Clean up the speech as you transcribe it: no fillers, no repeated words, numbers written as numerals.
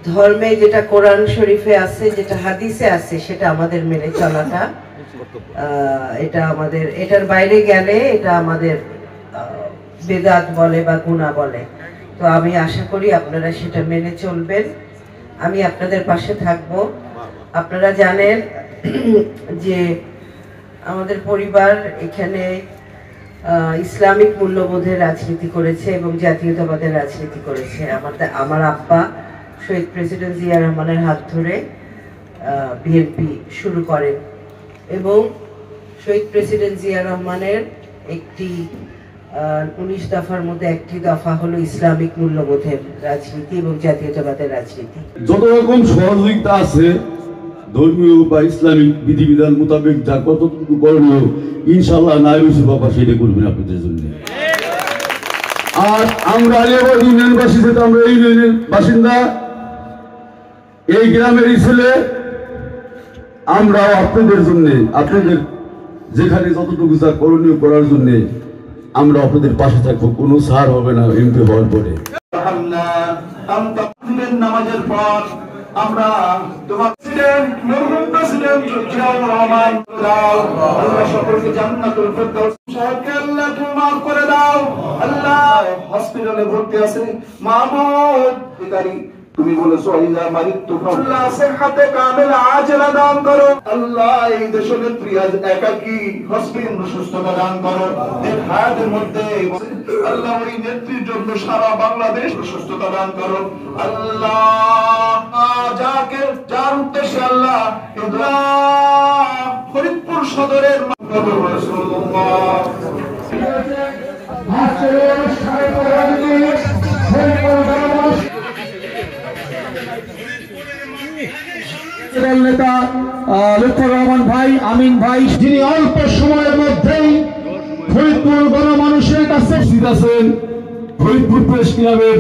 ধর্মে যেটা কোরআন শরীফে আছে, যেটা হাদিসে আছে, সেটা আমাদের মেনে চলাটা, এটা আমাদের, এটার বাইরে গেলে এটা আমাদের বেদাত বলে বা গুনাহ বলে। তো আমি আশা করি আপনারা সেটা মেনে চলবেন। আমি আপনাদের পাশে থাকব। আপনারা জানেন যে আমাদের পরিবার এখানে ইসলামিক মূল্যবোধের রাজনীতি করেছে এবং জাতীয়তাবাদের রাজনীতি করেছে। আমার আব্বা শহীদ প্রেসিডেন্ট জিয়া রহমানের হাত ধরে বিএনপি শুরু করেন এবং শহীদ প্রেসিডেন্ট জিয়া রহমানের একটি 19 দফার মধ্যে একটি দফা হলো ইসলামিক মূল্যবোধের রাজনীতি এবং জাতীয়তাবাদের রাজনীতি। যত রকম সহযোগিতা আছে ধর্মীয় বা ইসলামিক বিধিবিধান মোতাবেক যা কতটুকু করণীয়, ইনশাল্লাহ নায়েব ইউসুফ বাবা সেটা করবেন আপনাদের জন্য। আর আমরা আলিয়াবাদ ইউনিয়নবাসী, যেটা আমরা এই ইউনিয়নের বাসিন্দা, এই গ্রামেরই ছেলে, আমরাও আপনাদের জন্য, আপনাদের যেখানে যতটুকু যা করণীয় করার জন্য আমরা আপনাদের পাশে থাকবো। কোনো ছাড় হবে না এমপি হওয়ার পরে। নামাজের পর আমরা তোমার প্রেসিডেন্ট জিয়াউর রহমান আল্লাহ সকলকে জান্নাতুল ফেরদাউস সাহেবকে আল্লাহ তুমি মাফ করে দাও। আল্লাহ হসপিটালে ভর্তি আছে মাহমুদ বিকারি, তুমি বলেছো ইলা মারিতু আল্লাহ সিহহাতে কামিলা আজলা দান করো। আল্লাহ এই দেশের নেত্রী আজ একাকী হসপিটাল সুস্থতা দান করো। এই হায়াতের মধ্যে আল্লাহ ওই নেত্রীর জন্য সারা বাংলাদেশ সুস্থতা দান করো। আল্লাহ যার উদ্দেশ্যে আল্লাহ ফরিদপুর সদরের নেতা লুৎফর রহমান ভাই, আমিন ভাই, যিনি অল্প সময়ের মধ্যেই ফরিদপুর গণমানুষের কাছে ফরিদপুর প্রেস ক্লাবের